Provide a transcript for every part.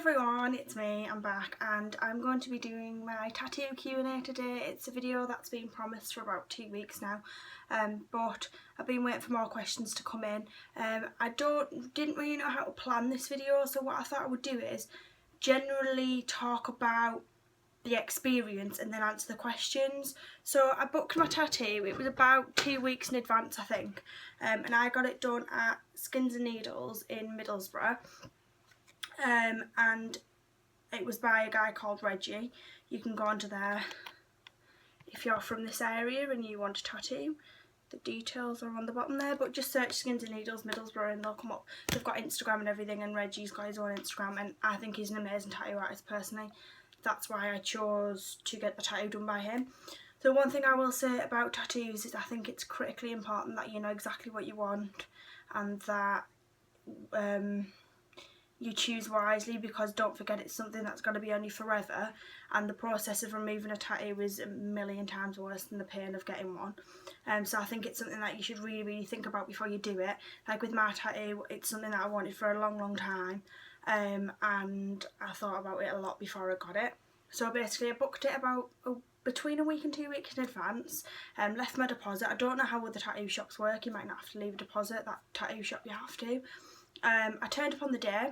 everyone, it's me, I'm back, and I'm going to be doing my tattoo Q&A today. It's a video that's been promised for about 2 weeks now, but I've been waiting for more questions to come in. I didn't really know how to plan this video, so what I thought I would do is generally talk about the experience and then answer the questions. So I booked my tattoo, it was about 2 weeks in advance I think, and I got it done at Skins and Needles in Middlesbrough. And it was by a guy called Reggie. You can go onto there if you're from this area and you want a tattoo. The details are on the bottom there, but just search Skins and Needles Middlesbrough and they'll come up. They've got Instagram and everything, and Reggie's got his own Instagram, and I think he's an amazing tattoo artist personally. That's why I chose to get the tattoo done by him. So one thing I will say about tattoos is I think it's critically important that you know exactly what you want and that you choose wisely, because don't forget it's something that's going to be on you forever, and the process of removing a tattoo is a million times worse than the pain of getting one. So I think it's something that you should really think about before you do it. Like with my tattoo, it's something that I wanted for a long time, and I thought about it a lot before I got it. So basically I booked it about between a week and 2 weeks in advance, left my deposit. I don't know how other tattoo shops work, you might not have to leave a deposit. That tattoo shop you have to. I turned up on the day.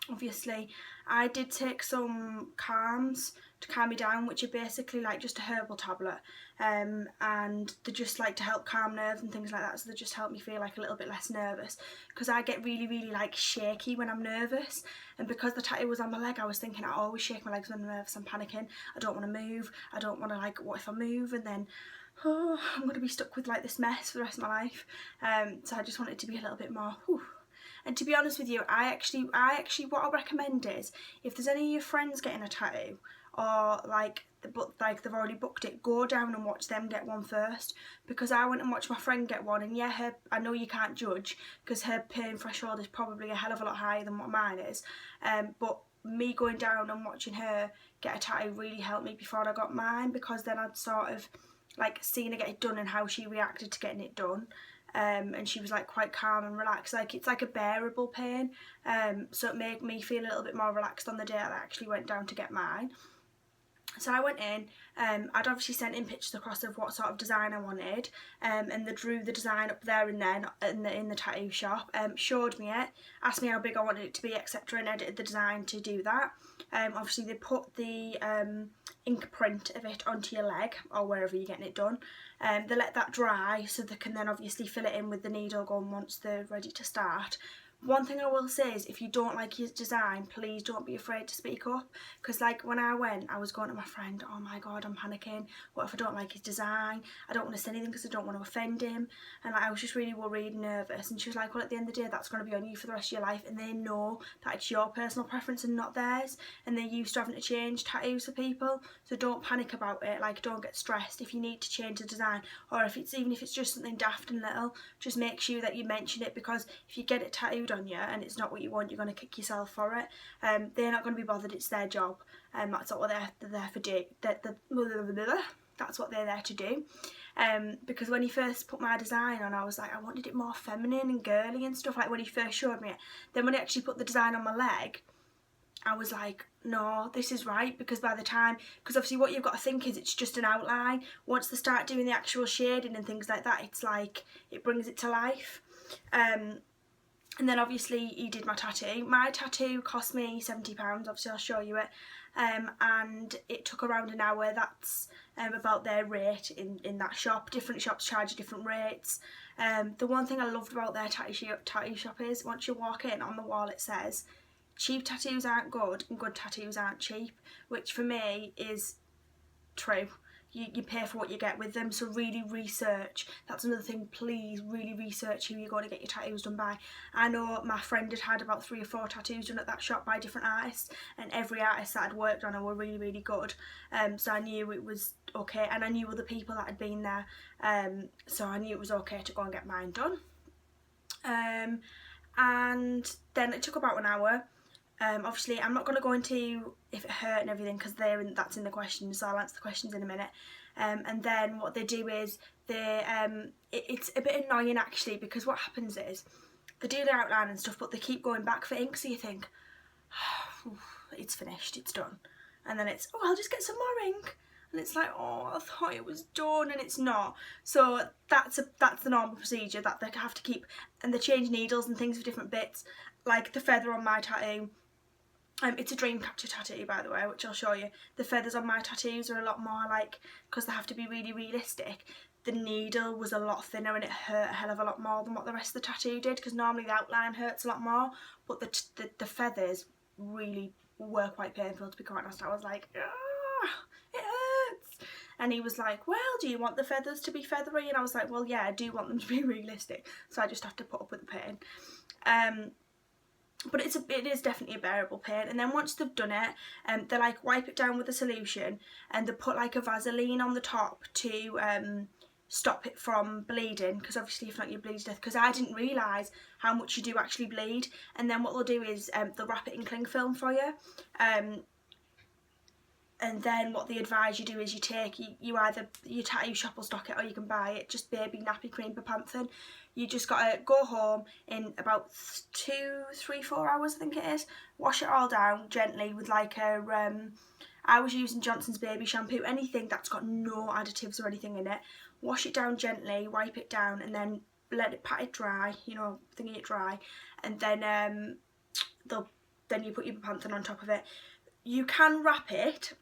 Obviously I did take some calms to calm me down, which are basically like just a herbal tablet, and they're just like to help calm nerves and things like that, so they just help me feel like a little bit less nervous, because I get really like shaky when I'm nervous, and because the tattoo was on my leg I was thinking I always shake my legs when I'm nervous. I'm panicking, I don't want to move, I don't want to, like, what if I move and then I'm going to be stuck with like this mess for the rest of my life. So I just want it to be a little bit more whew. And to be honest with you, I actually what I recommend is, if there's any of your friends getting a tattoo, or like they've already booked it, go down and watch them get one first, because I went and watched my friend get one, and yeah, I know you can't judge because her pain threshold is probably a hell of a lot higher than what mine is, but me going down and watching her get a tattoo really helped me before I got mine, because then I'd sort of like seen her get it done and how she reacted to getting it done. And she was like quite calm and relaxed, like it's like a bearable pain, so it made me feel a little bit more relaxed on the day I actually went down to get mine. So I went in, I'd obviously sent in pictures across of what sort of design I wanted, and they drew the design up there and then in the tattoo shop, showed me it, asked me how big I wanted it to be, etc., and edited the design to do that. Obviously they put the ink print of it onto your leg or wherever you're getting it done. They let that dry so they can then obviously fill it in with the needle gun once they're ready to start. One thing I will say is, if you don't like his design, please don't be afraid to speak up, because like when I went, I was going to my friend, oh my god, I'm panicking, what if I don't like his design, I don't want to say anything because I don't want to offend him, and like I was just really worried and nervous. And she was like, well, at the end of the day that's going to be on you for the rest of your life, and they know that it's your personal preference and not theirs, and they're used to having to change tattoos for people, so don't panic about it. Like, don't get stressed if you need to change the design, or even if it's just something daft and little, just make sure that you mention it, because if you get it tattooed on you and it's not what you want, you're going to kick yourself for it. They're not going to be bothered, it's their job, and that's what they're there for. That's what they're there to do. Because when he first put my design on, I was like, I wanted it more feminine and girly and stuff, like when he first showed me it. Then when he actually put the design on my leg, I was like, no, this is right, because by the time, because obviously what you've got to think is it's just an outline. Once they start doing the actual shading and things like that, it's like, it brings it to life. And then obviously he did my tattoo. My tattoo cost me £70, obviously I'll show you it, and it took around an hour. That's about their rate in that shop. Different shops charge different rates. The one thing I loved about their tattoo shop is, once you walk in, on the wall it says, cheap tattoos aren't good and good tattoos aren't cheap, which for me is true. You pay for what you get with them, so really research. That's another thing, please really research who you're going to get your tattoos done by. I know my friend had about 3 or 4 tattoos done at that shop by different artists, and every artist that I'd worked on were really good, so I knew it was okay, and I knew other people that had been there, so I knew it was okay to go and get mine done. And then it took about an hour. Obviously I'm not going to go into if it hurt and everything, because that's in the questions, so I'll answer the questions in a minute. And then what they do is it's a bit annoying actually, because what happens is they do their outline and stuff, but they keep going back for ink, so you think, oh, it's finished, it's done. And then it's, oh, I'll just get some more ink. And it's like, oh, I thought it was done, and it's not. So that's the normal procedure that they have to keep, and they change needles and things for different bits. Like the feather on my tattoo, it's a Dreamcatcher tattoo, by the way, which I'll show you. The feathers on my tattoos are a lot more like, because they have to be really realistic, the needle was a lot thinner and it hurt a hell of a lot more than what the rest of the tattoo did, because normally the outline hurts a lot more, but the feathers really were quite painful, to be quite honest. I was like, ah, it hurts. And he was like, well, do you want the feathers to be feathery? And I was like, well, yeah, I do want them to be realistic, so I just have to put up with the pain. But it is definitely a bearable pain. And then once they've done it, they like wipe it down with a solution, and they put like a Vaseline on the top to stop it from bleeding, because obviously if not you bleed to death, because I didn't realise how much you do actually bleed. And then what they'll do is they'll wrap it in cling film for you, and then what they advise you do is you take, you either, your tattoo shop will stock it or you can buy it, just baby nappy cream pepanthen. You just gotta go home in about 2, 3, 4 hours, I think it is. Wash it all down gently with like a, I was using Johnson's baby shampoo, anything that's got no additives or anything in it. Wash it down gently, wipe it down, and then let it, pat it dry, you know, thingy it dry, and then then you put your pepanthen on top of it. You can wrap it,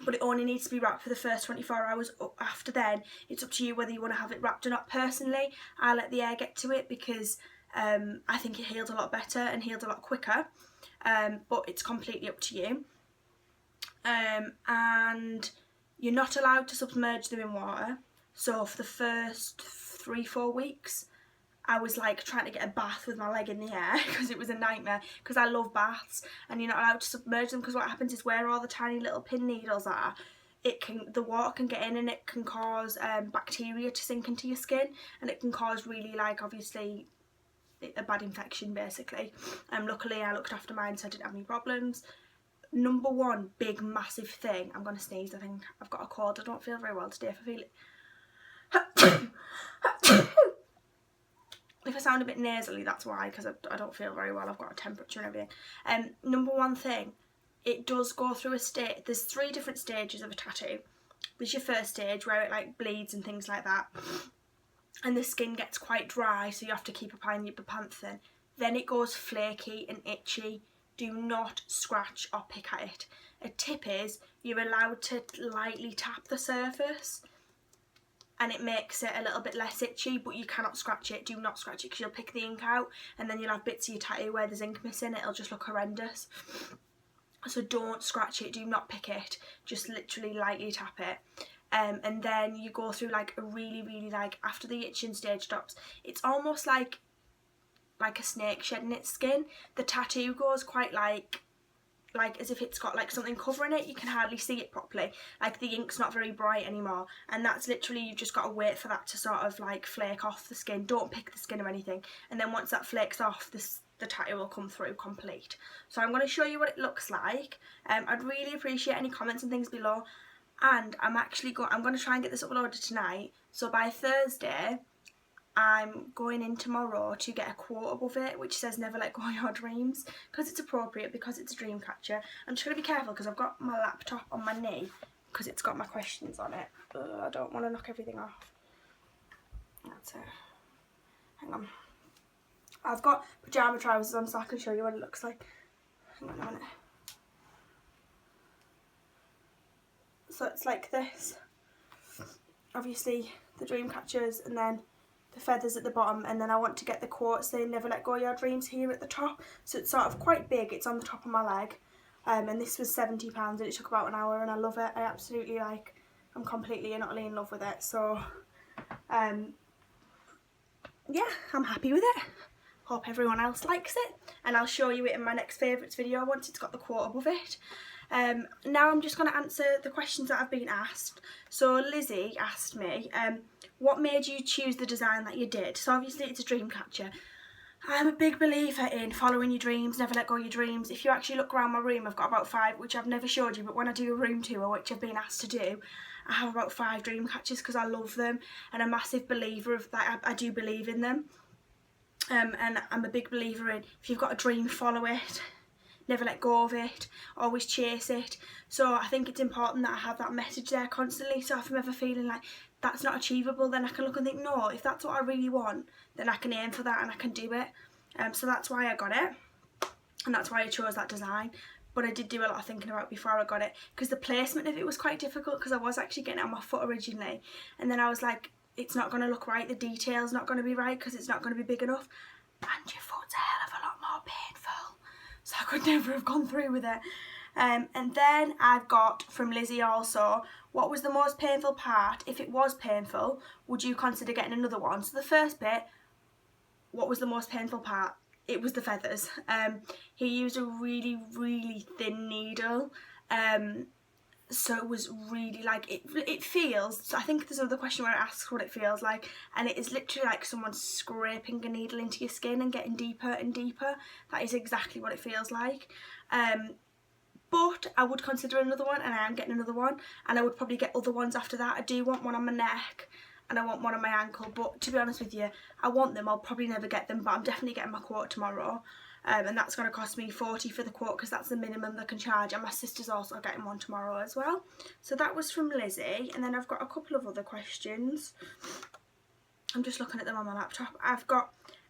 but it only needs to be wrapped for the first 24 hours. After then, it's up to you whether you want to have it wrapped or not. Personally, I let the air get to it because I think it healed a lot better and healed a lot quicker, but it's completely up to you. And you're not allowed to submerge them in water. So for the first 3-4 weeks, I was like trying to get a bath with my leg in the air because it was a nightmare, because I love baths, and you're not allowed to submerge them, because what happens is where all the tiny little pin needles are, the water can get in and it can cause bacteria to sink into your skin, and it can cause really, like, obviously a bad infection basically. Luckily I looked after mine, so I didn't have any problems. Number one big massive thing, I'm going to sneeze, I think I've got a cold, I don't feel very well today if I feel it. If I sound a bit nasally, that's why, because I don't feel very well, I've got a temperature and everything. Number one thing, it does go through a stage, there's 3 different stages of a tattoo. There's your first stage where it like bleeds and things like that, and the skin gets quite dry, so you have to keep applying your pepanthen. Then it goes flaky and itchy. Do not scratch or pick at it. A tip is you're allowed to lightly tap the surface, and it makes it a little bit less itchy, but you cannot scratch it. Do not scratch it, because you'll pick the ink out and then you'll have bits of your tattoo where there's ink missing. It'll just look horrendous. So don't scratch it, do not pick it, just literally lightly tap it. And then you go through like a really like, after the itching stage stops, it's almost like a snake shedding its skin. The tattoo goes quite like as if it's got like something covering it. You can hardly see it properly, like the ink's not very bright anymore, and that's literally, you've just got to wait for that to sort of like flake off the skin. Don't pick the skin or anything, and then once that flakes off, the tattoo will come through complete. So I'm going to show you what it looks like. I'd really appreciate any comments and things below, and I'm going to try and get this uploaded tonight, so by Thursday I'm going in tomorrow to get a quote above it which says never let go of your dreams, because it's appropriate, because it's a dream catcher. I'm just going to be careful because I've got my laptop on my knee because it's got my questions on it. I don't want to knock everything off. That's it. Hang on. I've got pyjama trousers on so I can show you what it looks like. Hang on a minute. So it's like this. Obviously the dream catchers, and then the feathers at the bottom, and then I want to get the quote saying never let go of your dreams here at the top. So it's sort of quite big, it's on the top of my leg, and this was £70 and it took about an hour, and I love it. I absolutely I'm completely and utterly in love with it. So yeah, I'm happy with it. Hope everyone else likes it, and I'll show you it in my next favourites video once it's got the quote above it. Now I'm just going to answer the questions that have been asked. So Lizzie asked me, what made you choose the design that you did? So obviously it's a dream catcher. I'm a big believer in following your dreams, never let go of your dreams. If you actually look around my room, I've got about 5, which I've never showed you, but when I do a room tour, which I've been asked to do, I have about 5 dream catchers because I love them, and I'm a massive believer of that. I do believe in them. And I'm a big believer in, if you've got a dream, follow it. never let go of it, always chase it. So I think it's important that I have that message there constantly, so if I'm ever feeling like that's not achievable, then I can look and think, no, if that's what I really want, then I can aim for that and I can do it. So that's why I got it, and that's why I chose that design. But I did do a lot of thinking about it before I got it, because the placement of it was quite difficult, because I was actually getting it on my foot originally, and then I was like, it's not going to look right, the detail's not going to be right because it's not going to be big enough, and your foot's a hell of a lot more painful, so I could never have gone through with it. And then I've got from Lizzie also, what was the most painful part? If it was painful, would you consider getting another one? So the first bit, what was the most painful part? It was the feathers. He used a really, really thin needle, so it was really like, it feels, so I think there's another question where it asks what it feels like, and it is literally like someone scraping a needle into your skin and getting deeper and deeper. That is exactly what it feels like. But I would consider another one, and I am getting another one, and I would probably get other ones after that. I do want one on my neck, and I want one on my ankle, but to be honest with you, I want them. I'll probably never get them, but I'm definitely getting my quote tomorrow, and that's going to cost me $40 for the quote, because that's the minimum they can charge, and my sister's also getting one tomorrow as well. So that was from Lizzie, and then I've got a couple of other questions. I'm just looking at them on my laptop.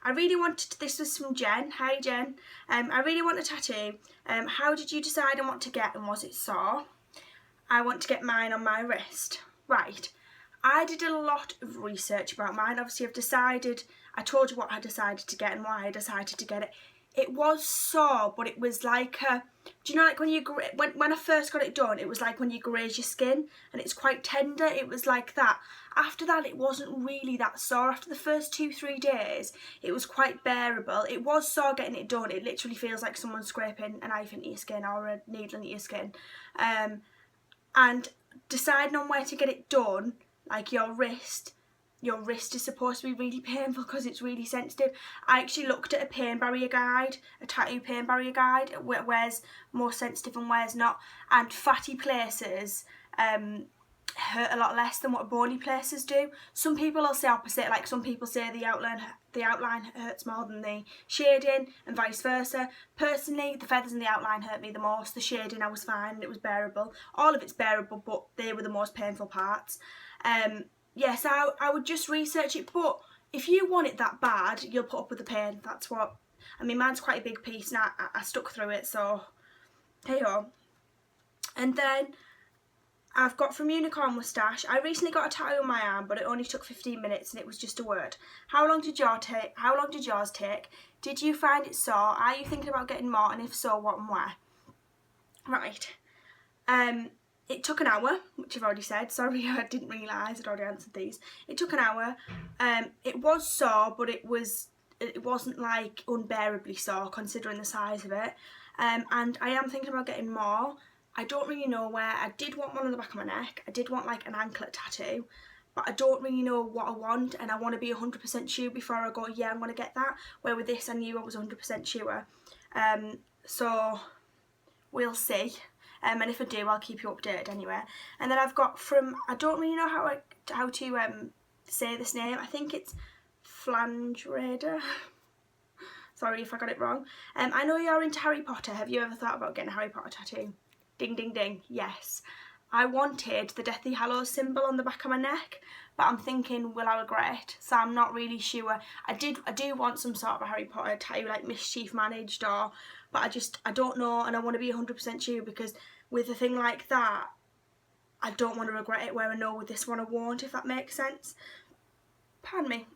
I really wanted, this was from Jen. Hi Jen. I really want a tattoo. How did you decide on what to get, and was it sore? I want to get mine on my wrist. Right. I did a lot of research about mine. Obviously I've decided, I told you what I decided to get and why I decided to get it. It was sore, but it was like a, do you know, like when I first got it done, it was like when you graze your skin and it's quite tender, it was like that. After that, it wasn't really that sore. After the first 2-3 days, it was quite bearable. It was sore getting it done. It literally feels like someone scraping a knife into your skin or a needle into your skin. And deciding on where to get it done, like your wrist is supposed to be really painful because it's really sensitive. I actually looked at a pain barrier guide, a tattoo pain barrier guide, where's more sensitive and where's not, and fatty places hurt a lot less than what bony places do. Some people will say opposite, like some people say the outline hurts more than the shading, and vice versa. Personally, the feathers and the outline hurt me the most. The shading I was fine and it was bearable. All of it's bearable, but they were the most painful parts. Yes, I would just research it, but if you want it that bad, you'll put up with the pain. That's what, I mean, mine's quite a big piece and I stuck through it, so hey-ho. And then I've got from Unicorn Moustache, I recently got a tattoo on my arm, but it only took 15 minutes and it was just a word. How long did yours take? Did you find it sore? Are you thinking about getting more, and if so, what and where? Right. It took an hour, which I've already said. Sorry, I didn't realise I'd already answered these. It took an hour. It was sore, but it wasn't like unbearably sore considering the size of it. And I am thinking about getting more. I don't really know where. I did want one on the back of my neck. I did want like an anklet tattoo, but I don't really know what I want, and I want to be 100% sure before I go, yeah, I'm going to get that. Where with this, I knew I was 100% sure. So we'll see. And if I do, I'll keep you updated anyway. And then I've got from, I don't really know how to say this name. I think it's Flandrader. Sorry if I got it wrong. I know you're into Harry Potter. Have you ever thought about getting a Harry Potter tattoo? Ding, ding, ding. Yes. I wanted the Deathly Hallows symbol on the back of my neck, but I'm thinking, will I regret it? So I'm not really sure. I do want some sort of a Harry Potter tattoo, like Mischief Managed, but I don't know, and I want to be 100% sure, because with a thing like that, I don't want to regret it, where I know with this one I won't, if that makes sense. Pardon me.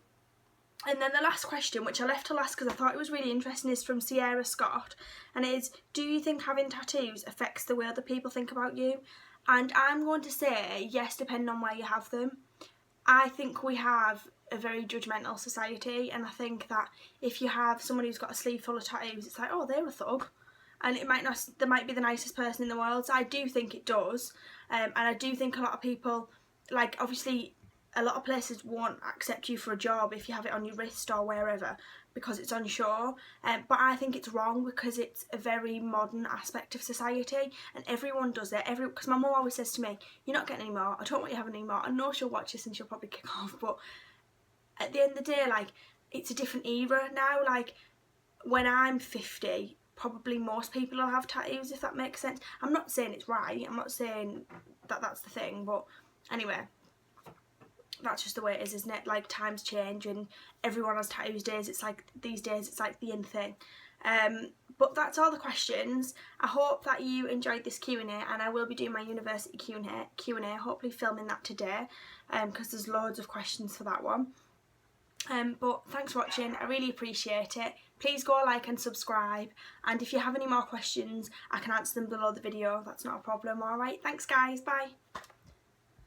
And then the last question, which I left to last because I thought it was really interesting, is from Sierra Scott, and it is, do you think having tattoos affects the way other people think about you? And I'm going to say yes, depending on where you have them. I think we have a very judgmental society, and I think that if you have someone who's got a sleeve full of tattoos, it's like, oh, they're a thug, and they might be the nicest person in the world. So I do think it does, and I do think a lot of people, like, obviously a lot of places won't accept you for a job if you have it on your wrist or wherever, because it's unsure, but I think it's wrong, because it's a very modern aspect of society and everyone does it. Because my mum always says to me, you're not getting any more, I don't want you having any more. I know she'll watch this and she'll probably kick off, but at the end of the day, like, it's a different era now. Like, when I'm 50, probably most people will have tattoos, if that makes sense. I'm not saying it's right, I'm not saying that that's the thing, but anyway, that's just the way it is, isn't it? Like, times change and everyone has tattoos these days it's like the in thing. But that's all the questions. I hope that you enjoyed this Q&A, and I will be doing my university Q&A, hopefully filming that today, because there's loads of questions for that one. But thanks for watching, I really appreciate it. Please go like and subscribe, and if you have any more questions I can answer them below the video, that's not a problem. Alright, thanks guys, bye.